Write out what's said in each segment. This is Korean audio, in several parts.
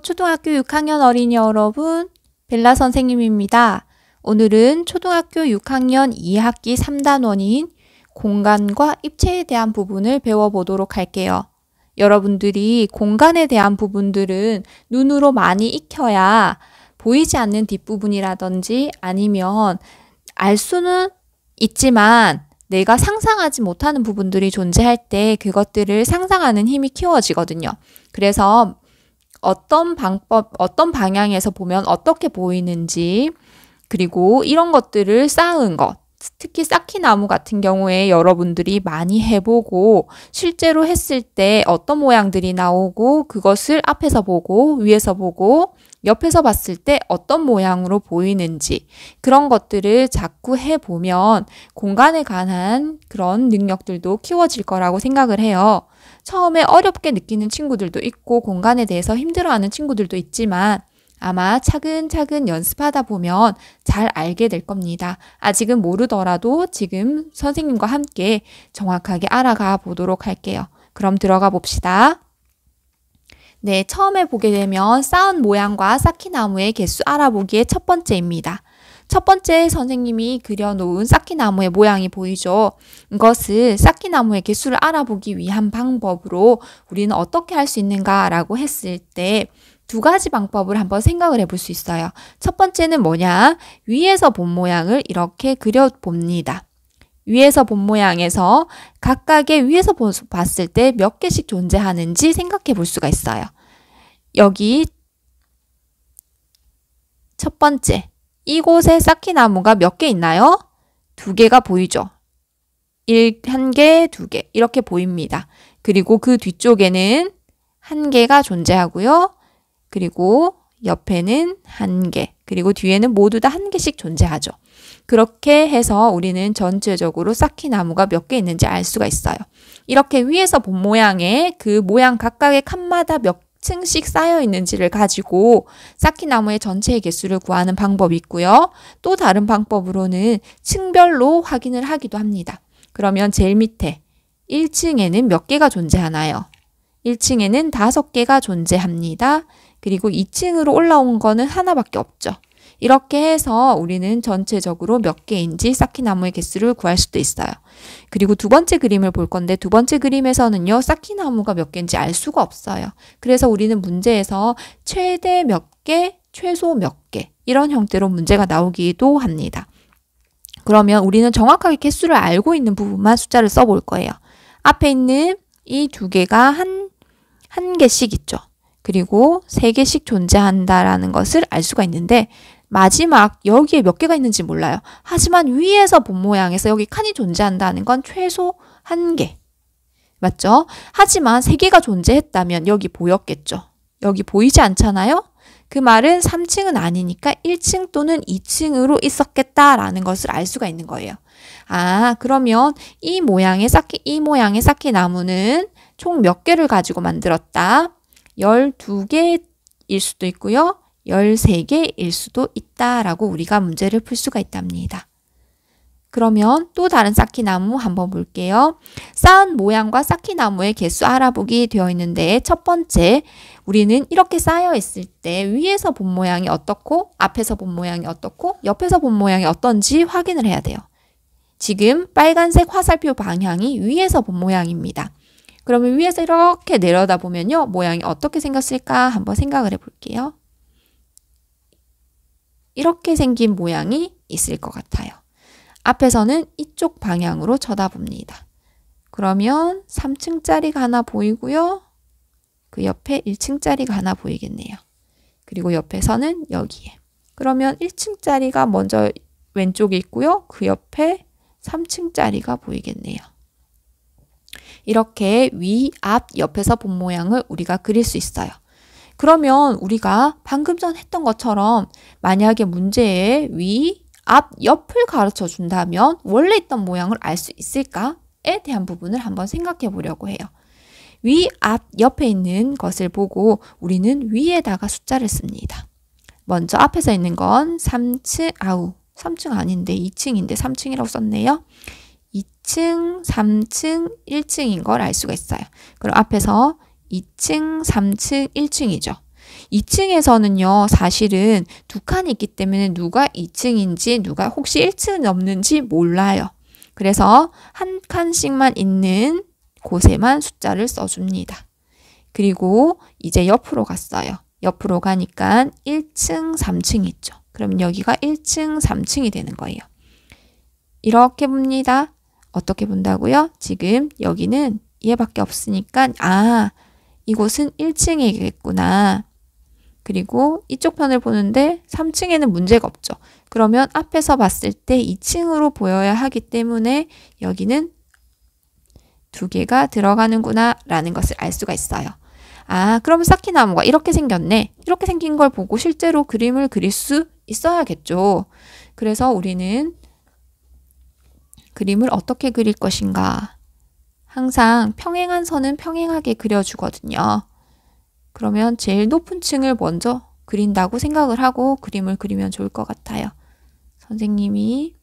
초등학교 6학년 어린이 여러분, 벨라 선생님입니다. 오늘은 초등학교 6학년 2학기 3단원인 공간과 입체에 대한 부분을 배워보도록 할게요. 여러분들이 공간에 대한 부분들은 눈으로 많이 익혀야 보이지 않는 뒷부분이라든지 아니면 알 수는 있지만 내가 상상하지 못하는 부분들이 존재할 때 그것들을 상상하는 힘이 키워지거든요. 그래서 어떤 방향에서 보면 어떻게 보이는지, 그리고 이런 것들을 쌓은 것, 특히 쌓기나무 같은 경우에 여러분들이 많이 해보고 실제로 했을 때 어떤 모양들이 나오고 그것을 앞에서 보고 위에서 보고 옆에서 봤을 때 어떤 모양으로 보이는지 그런 것들을 자꾸 해보면 공간에 관한 그런 능력들도 키워질 거라고 생각을 해요. 처음에 어렵게 느끼는 친구들도 있고 공간에 대해서 힘들어하는 친구들도 있지만 아마 차근차근 연습하다 보면 잘 알게 될 겁니다. 아직은 모르더라도 지금 선생님과 함께 정확하게 알아가 보도록 할게요. 그럼 들어가 봅시다. 네, 처음에 보게 되면 쌓은 모양과 쌓기나무의 개수 알아보기의 첫 번째입니다. 첫 번째 선생님이 그려놓은 쌓기나무의 모양이 보이죠? 이것을 쌓기나무의 개수를 알아보기 위한 방법으로 우리는 어떻게 할 수 있는가라고 했을 때 두 가지 방법을 한번 생각을 해볼 수 있어요. 첫 번째는 뭐냐? 위에서 본 모양을 이렇게 그려봅니다. 위에서 본 모양에서 각각의 위에서 봤을 때 몇 개씩 존재하는지 생각해 볼 수가 있어요. 여기 첫 번째, 이곳에 쌓기나무가 몇 개 있나요? 두 개가 보이죠? 한 개, 두 개 이렇게 보입니다. 그리고 그 뒤쪽에는 한 개가 존재하고요. 그리고 옆에는 한 개, 그리고 뒤에는 모두 다 한 개씩 존재하죠. 그렇게 해서 우리는 전체적으로 쌓기나무가 몇 개 있는지 알 수가 있어요. 이렇게 위에서 본 모양에 그 모양 각각의 칸마다 몇 층씩 쌓여 있는지를 가지고 쌓기나무의 전체의 개수를 구하는 방법이 있고요. 또 다른 방법으로는 층별로 확인을 하기도 합니다. 그러면 제일 밑에 1층에는 몇 개가 존재하나요? 1층에는 5개가 존재합니다. 그리고 2층으로 올라온 거는 하나밖에 없죠. 이렇게 해서 우리는 전체적으로 몇 개인지 쌓기나무의 개수를 구할 수도 있어요. 그리고 두 번째 그림을 볼 건데 두 번째 그림에서는요. 쌓기나무가 몇 개인지 알 수가 없어요. 그래서 우리는 문제에서 최대 몇 개, 최소 몇 개 이런 형태로 문제가 나오기도 합니다. 그러면 우리는 정확하게 개수를 알고 있는 부분만 숫자를 써볼 거예요. 앞에 있는 이 두 개가 한 개씩 있죠. 그리고 3개씩 존재한다라는 것을 알 수가 있는데 마지막 여기에 몇 개가 있는지 몰라요. 하지만 위에서 본 모양에서 여기 칸이 존재한다는 건 최소 1개. 맞죠? 하지만 3개가 존재했다면 여기 보였겠죠. 여기 보이지 않잖아요? 그 말은 3층은 아니니까 1층 또는 2층으로 있었겠다라는 것을 알 수가 있는 거예요. 아, 그러면 이 모양의 쌓기나무는 총 몇 개를 가지고 만들었다? 12개일 수도 있고요. 13개일 수도 있다라고 우리가 문제를 풀 수가 있답니다. 그러면 또 다른 쌓기나무 한번 볼게요. 쌓은 모양과 쌓기나무의 개수 알아보기 되어 있는데 첫 번째, 우리는 이렇게 쌓여 있을 때 위에서 본 모양이 어떻고 앞에서 본 모양이 어떻고 옆에서 본 모양이 어떤지 확인을 해야 돼요. 지금 빨간색 화살표 방향이 위에서 본 모양입니다. 그러면 위에서 이렇게 내려다보면요. 모양이 어떻게 생겼을까 한번 생각을 해볼게요. 이렇게 생긴 모양이 있을 것 같아요. 앞에서는 이쪽 방향으로 쳐다봅니다. 그러면 3층짜리가 하나 보이고요. 그 옆에 1층짜리가 하나 보이겠네요. 그리고 옆에서는 여기에. 그러면 1층짜리가 먼저 왼쪽에 있고요. 그 옆에 3층짜리가 보이겠네요. 이렇게 위, 앞, 옆에서 본 모양을 우리가 그릴 수 있어요. 그러면 우리가 방금 전 했던 것처럼 만약에 문제에 위, 앞, 옆을 가르쳐 준다면 원래 있던 모양을 알 수 있을까에 대한 부분을 한번 생각해 보려고 해요. 위, 앞, 옆에 있는 것을 보고 우리는 위에다가 숫자를 씁니다. 먼저 앞에서 있는 건 3층 아닌데 2층인데 3층이라고 썼네요. 2층, 3층, 1층인 걸 알 수가 있어요. 그럼 앞에서 2층, 3층, 1층이죠. 2층에서는요, 사실은 두 칸이 있기 때문에 누가 2층인지 누가 혹시 1층은 없는지 몰라요. 그래서 한 칸씩만 있는 곳에만 숫자를 써줍니다. 그리고 이제 옆으로 갔어요. 옆으로 가니까 1층, 3층 있죠. 그럼 여기가 1층, 3층이 되는 거예요. 이렇게 봅니다. 어떻게 본다고요? 지금 여기는 얘밖에 없으니까 이곳은 1층이겠구나. 그리고 이쪽 편을 보는데 3층에는 문제가 없죠. 그러면 앞에서 봤을 때 2층으로 보여야 하기 때문에 여기는 두 개가 들어가는구나 라는 것을 알 수가 있어요. 그럼 사키나무가 이렇게 생겼네. 이렇게 생긴 걸 보고 실제로 그림을 그릴 수 있어야겠죠. 그래서 우리는 그림을 어떻게 그릴 것인가. 항상 평행한 선은 평행하게 그려주거든요. 그러면 제일 높은 층을 먼저 그린다고 생각을 하고 그림을 그리면 좋을 것 같아요. 선생님이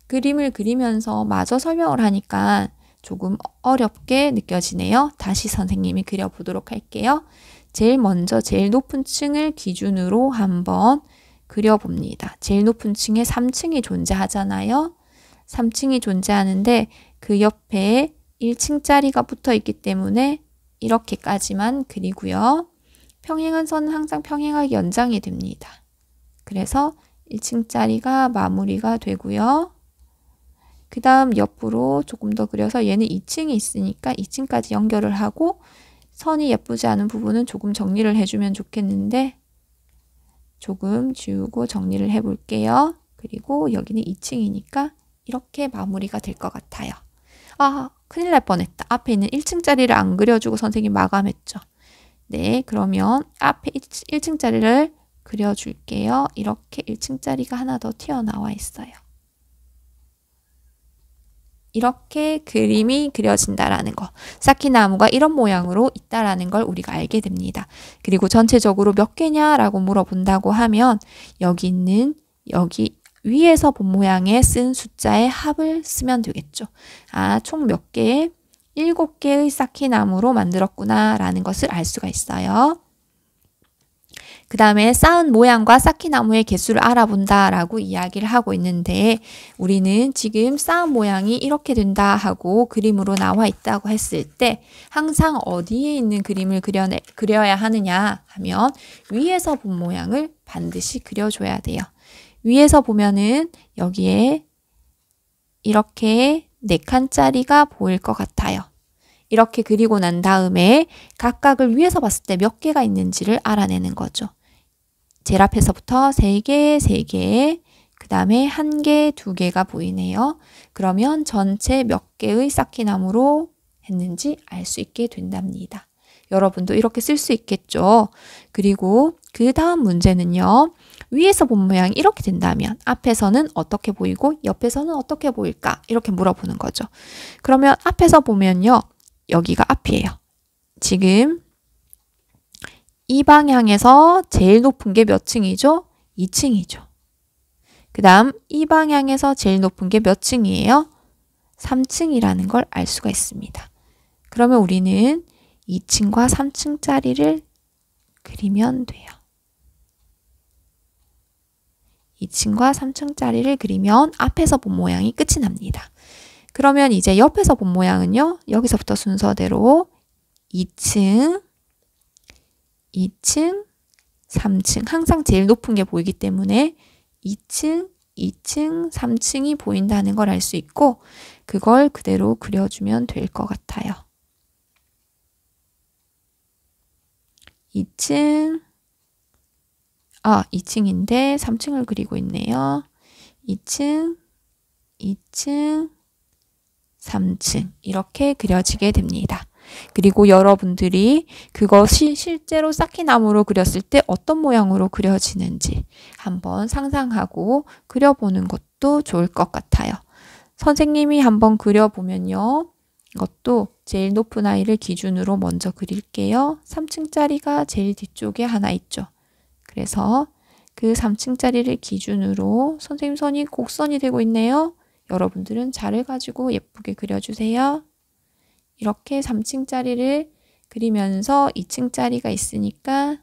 그림을 그리면서 마저 설명을 하니까 조금 어렵게 느껴지네요. 다시 선생님이 그려보도록 할게요. 제일 먼저 제일 높은 층을 기준으로 한번 그려봅니다. 제일 높은 층에 3층이 존재하잖아요. 3층이 존재하는데 그 옆에 1층짜리가 붙어 있기 때문에 이렇게까지만 그리고요. 평행한 선은 항상 평행하게 연장이 됩니다. 그래서 1층짜리가 마무리가 되고요. 그 다음 옆으로 조금 더 그려서 얘는 2층이 있으니까 2층까지 연결을 하고 선이 예쁘지 않은 부분은 조금 정리를 해주면 좋겠는데 조금 지우고 정리를 해볼게요. 그리고 여기는 2층이니까 이렇게 마무리가 될 것 같아요. 큰일 날 뻔했다. 앞에 있는 1층짜리를 안 그려주고 선생님 마감했죠. 네, 그러면 앞에 1층짜리를 그려줄게요. 이렇게 1층짜리가 하나 더 튀어나와 있어요. 이렇게 그림이 그려진다라는 거. 사키나무가 이런 모양으로 있다라는 걸 우리가 알게 됩니다. 그리고 전체적으로 몇 개냐라고 물어본다고 하면 여기 위에서 본 모양에 쓴 숫자의 합을 쓰면 되겠죠. 총 몇 개의 7개의 사키나무로 만들었구나 라는 것을 알 수가 있어요. 그 다음에 쌓은 모양과 사키나무의 개수를 알아본다 라고 이야기를 하고 있는데 우리는 지금 쌓은 모양이 이렇게 된다 하고 그림으로 나와 있다고 했을 때 항상 어디에 있는 그림을 그려야 하느냐 하면 위에서 본 모양을 반드시 그려줘야 돼요. 위에서 보면은 여기에 이렇게 4칸짜리가 보일 것 같아요. 이렇게 그리고 난 다음에 각각을 위에서 봤을 때 몇 개가 있는지를 알아내는 거죠. 제일 앞에서부터 3개, 3개, 그 다음에 1개, 2개가 보이네요. 그러면 전체 몇 개의 사키나무로 했는지 알 수 있게 된답니다. 여러분도 이렇게 쓸 수 있겠죠. 그리고 그 다음 문제는요. 위에서 본 모양이 이렇게 된다면 앞에서는 어떻게 보이고 옆에서는 어떻게 보일까? 이렇게 물어보는 거죠. 그러면 앞에서 보면요. 여기가 앞이에요. 지금 이 방향에서 제일 높은 게 몇 층이죠? 2층이죠. 그 다음 이 방향에서 제일 높은 게 몇 층이에요? 3층이라는 걸 알 수가 있습니다. 그러면 우리는 2층과 3층짜리를 그리면 돼요. 2층과 3층짜리를 그리면 앞에서 본 모양이 끝이 납니다. 그러면 이제 옆에서 본 모양은요. 여기서부터 순서대로 2층, 2층, 3층 항상 제일 높은 게 보이기 때문에 2층, 2층, 3층이 보인다는 걸 알 수 있고 그걸 그대로 그려주면 될 것 같아요. 2층, 2층인데 3층을 그리고 있네요. 2층, 2층, 3층 이렇게 그려지게 됩니다. 그리고 여러분들이 그것이 실제로 사키나무로 그렸을 때 어떤 모양으로 그려지는지 한번 상상하고 그려보는 것도 좋을 것 같아요. 선생님이 한번 그려보면요. 이것도 제일 높은 아이를 기준으로 먼저 그릴게요. 3층짜리가 제일 뒤쪽에 하나 있죠. 그래서 그 3층짜리를 기준으로 선생님 선이 곡선이 되고 있네요. 여러분들은 자를 가지고 예쁘게 그려주세요. 이렇게 3층짜리를 그리면서 2층짜리가 있으니까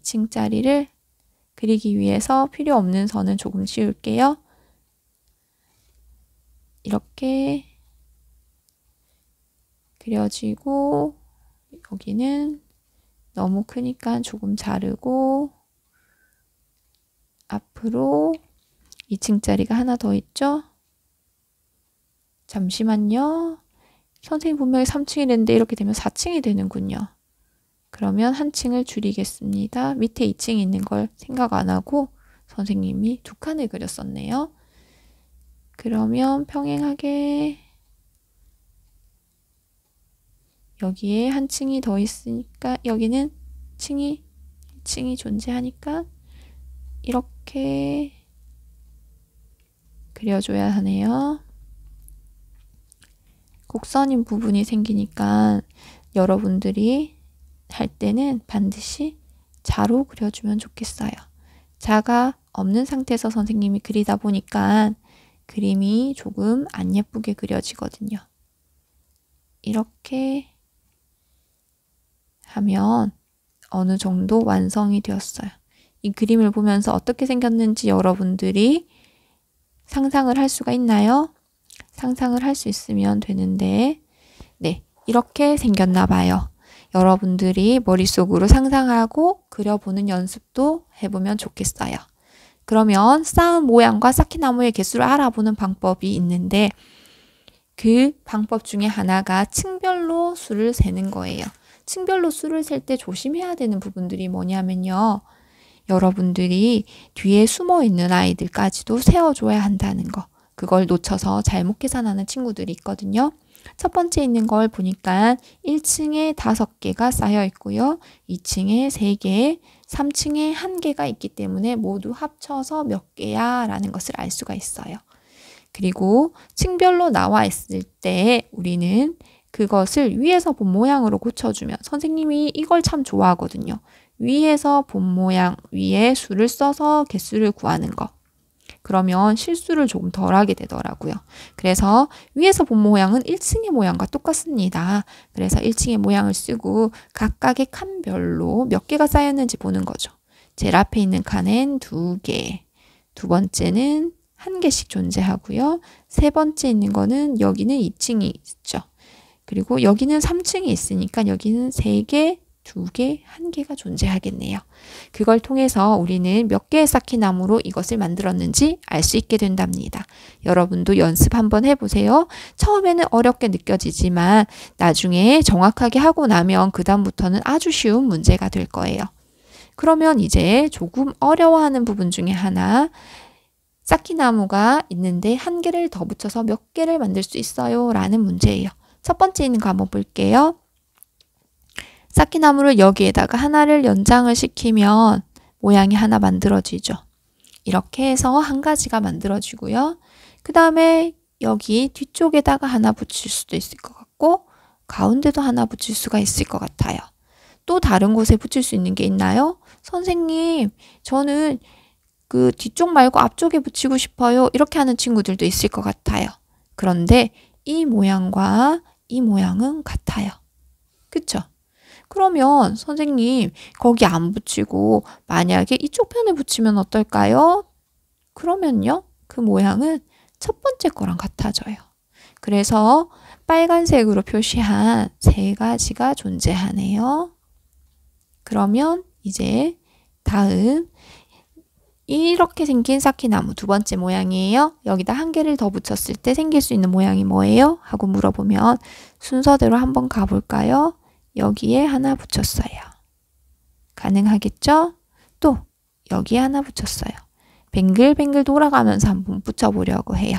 2층짜리를 그리기 위해서 필요 없는 선은 조금 지울게요. 이렇게 그려지고 여기는 너무 크니까 조금 자르고 앞으로 2층짜리가 하나 더 있죠? 잠시만요. 선생님 분명히 3층이랬는데 이렇게 되면 4층이 되는군요. 그러면 한 층을 줄이겠습니다. 밑에 2층이 있는 걸 생각 안 하고 선생님이 두 칸을 그렸었네요. 그러면 평행하게 여기에 한 층이 더 있으니까 여기는 층이 존재하니까 이렇게 그려줘야 하네요. 곡선인 부분이 생기니까 여러분들이 할 때는 반드시 자로 그려주면 좋겠어요. 자가 없는 상태에서 선생님이 그리다 보니까 그림이 조금 안 예쁘게 그려지거든요. 이렇게 하면 어느 정도 완성이 되었어요. 이 그림을 보면서 어떻게 생겼는지 여러분들이 상상을 할 수가 있나요? 상상을 할 수 있으면 되는데, 네, 이렇게 생겼나 봐요. 여러분들이 머릿속으로 상상하고 그려보는 연습도 해보면 좋겠어요. 그러면 쌓은 모양과 쌓기나무의 개수를 알아보는 방법이 있는데 그 방법 중에 하나가 층별로 수를 세는 거예요. 층별로 수를 셀 때 조심해야 되는 부분들이 뭐냐면요. 여러분들이 뒤에 숨어 있는 아이들까지도 세워줘야 한다는 거. 그걸 놓쳐서 잘못 계산하는 친구들이 있거든요. 첫 번째 있는 걸 보니까 1층에 5개가 쌓여 있고요. 2층에 3개, 3층에 1개가 있기 때문에 모두 합쳐서 몇 개야 라는 것을 알 수가 있어요. 그리고 층별로 나와 있을 때 우리는 그것을 위에서 본 모양으로 고쳐주면 선생님이 이걸 참 좋아하거든요. 위에서 본 모양, 위에 수를 써서 개수를 구하는 거. 그러면 실수를 조금 덜 하게 되더라고요. 그래서 위에서 본 모양은 1층의 모양과 똑같습니다. 그래서 1층의 모양을 쓰고 각각의 칸별로 몇 개가 쌓였는지 보는 거죠. 제일 앞에 있는 칸엔 2개, 두 번째는 1개씩 존재하고요. 세 번째 있는 거는 여기는 2층이 있죠. 그리고 여기는 3층이 있으니까 여기는 3개, 2개, 1개가 존재하겠네요. 그걸 통해서 우리는 몇 개의 쌓기나무로 이것을 만들었는지 알 수 있게 된답니다. 여러분도 연습 한번 해보세요. 처음에는 어렵게 느껴지지만 나중에 정확하게 하고 나면 그 다음부터는 아주 쉬운 문제가 될 거예요. 그러면 이제 조금 어려워하는 부분 중에 하나, 쌓기나무가 있는데 1개를 더 붙여서 몇 개를 만들 수 있어요? 라는 문제예요. 첫 번째 있는 거 한번 볼게요. 쌓기나무를 여기에다가 하나를 연장을 시키면 모양이 하나 만들어지죠. 이렇게 해서 한 가지가 만들어지고요. 그 다음에 여기 뒤쪽에다가 하나 붙일 수도 있을 것 같고 가운데도 하나 붙일 수가 있을 것 같아요. 또 다른 곳에 붙일 수 있는 게 있나요? 선생님, 저는 그 뒤쪽 말고 앞쪽에 붙이고 싶어요. 이렇게 하는 친구들도 있을 것 같아요. 그런데 이 모양과 이 모양은 같아요. 그쵸? 그러면 선생님 거기 안 붙이고 만약에 이쪽 편에 붙이면 어떨까요? 그러면요. 그 모양은 첫 번째 거랑 같아져요. 그래서 빨간색으로 표시한 3가지가 존재하네요. 그러면 이제 다음 이렇게 생긴 쌓기나무 두 번째 모양이에요. 여기다 1개를 더 붙였을 때 생길 수 있는 모양이 뭐예요? 하고 물어보면 순서대로 한번 가볼까요? 여기에 하나 붙였어요. 가능하겠죠? 또 여기에 하나 붙였어요. 뱅글뱅글 돌아가면서 한번 붙여보려고 해요.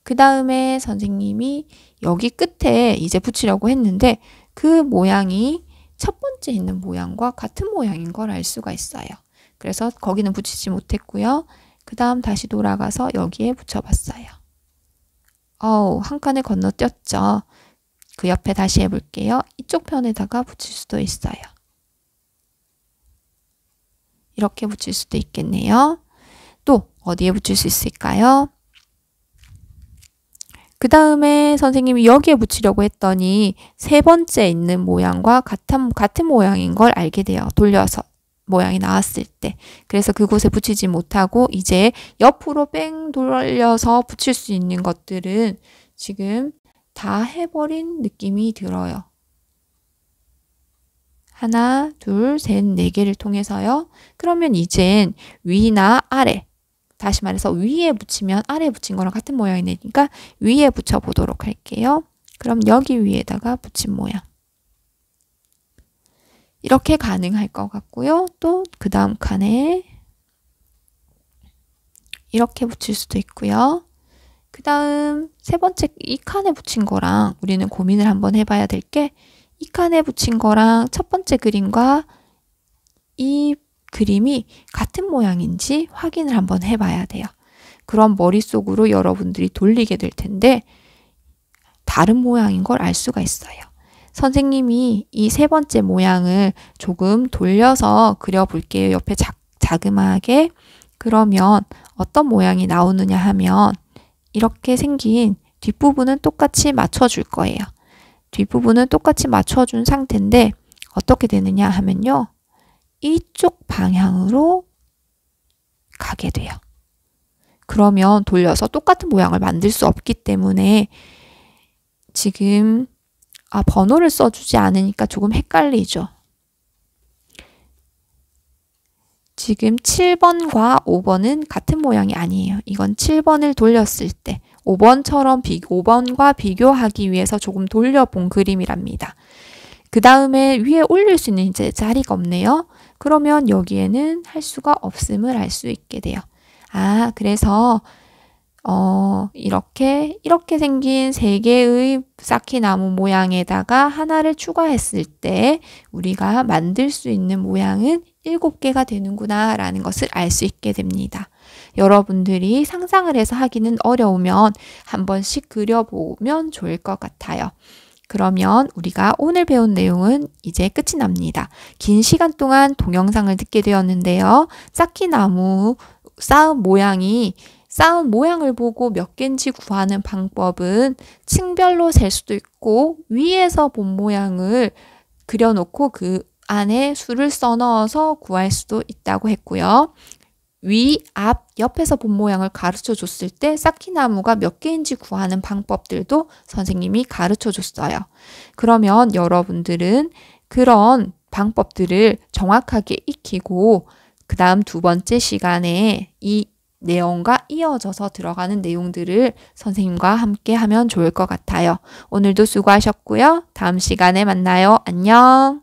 그 다음에 선생님이 여기 끝에 이제 붙이려고 했는데 그 모양이 첫 번째 있는 모양과 같은 모양인 걸 알 수가 있어요. 그래서 거기는 붙이지 못했고요. 그 다음 다시 돌아가서 여기에 붙여봤어요. 한 칸을 건너뛰었죠. 그 옆에 다시 해볼게요. 이쪽 편에다가 붙일 수도 있어요. 이렇게 붙일 수도 있겠네요. 또 어디에 붙일 수 있을까요? 그 다음에 선생님이 여기에 붙이려고 했더니 세 번째 있는 모양과 같은 모양인 걸 알게 돼요. 돌려서 모양이 나왔을 때. 그래서 그곳에 붙이지 못하고 이제 옆으로 뺑 돌려서 붙일 수 있는 것들은 지금 다 해버린 느낌이 들어요. 하나, 둘, 셋, 네 개를 통해서요. 그러면 이젠 위나 아래, 다시 말해서 위에 붙이면 아래에 붙인 거랑 같은 모양이 되니까 위에 붙여보도록 할게요. 그럼 여기 위에다가 붙인 모양. 이렇게 가능할 것 같고요. 또 그 다음 칸에 이렇게 붙일 수도 있고요. 그 다음 세 번째 이 칸에 붙인 거랑 우리는 고민을 한번 해봐야 될 게 이 칸에 붙인 거랑 첫 번째 그림과 이 그림이 같은 모양인지 확인을 한번 해봐야 돼요. 그럼 머릿속으로 여러분들이 돌리게 될 텐데 다른 모양인 걸 알 수가 있어요. 선생님이 이 세 번째 모양을 조금 돌려서 그려볼게요. 옆에 자그마하게. 그러면 어떤 모양이 나오느냐 하면 이렇게 생긴 뒷부분은 똑같이 맞춰줄 거예요. 뒷부분은 똑같이 맞춰준 상태인데 어떻게 되느냐 하면요. 이쪽 방향으로 가게 돼요. 그러면 돌려서 똑같은 모양을 만들 수 없기 때문에 지금 번호를 써주지 않으니까 조금 헷갈리죠. 지금 7번과 5번은 같은 모양이 아니에요. 이건 7번을 돌렸을 때 5번과 비교하기 위해서 조금 돌려본 그림이랍니다. 그 다음에 위에 올릴 수 있는 이제 자리가 없네요. 그러면 여기에는 할 수가 없음을 알 수 있게 돼요. 그래서 이렇게 생긴 3개의 쌓기나무 모양에다가 하나를 추가했을 때 우리가 만들 수 있는 모양은 7개가 되는구나 라는 것을 알 수 있게 됩니다. 여러분들이 상상을 해서 하기는 어려우면 한 번씩 그려보면 좋을 것 같아요. 그러면 우리가 오늘 배운 내용은 이제 끝이 납니다. 긴 시간 동안 동영상을 듣게 되었는데요. 쌓기나무 쌓은 모양을 보고 몇 개인지 구하는 방법은 층별로 셀 수도 있고 위에서 본 모양을 그려놓고 그 안에 수를 써넣어서 구할 수도 있다고 했고요. 위, 앞, 옆에서 본 모양을 가르쳐 줬을 때 쌓기나무가 몇 개인지 구하는 방법들도 선생님이 가르쳐 줬어요. 그러면 여러분들은 그런 방법들을 정확하게 익히고 그 다음 2번째 시간에 이 내용과 이어져서 들어가는 내용들을 선생님과 함께 하면 좋을 것 같아요. 오늘도 수고하셨고요. 다음 시간에 만나요. 안녕.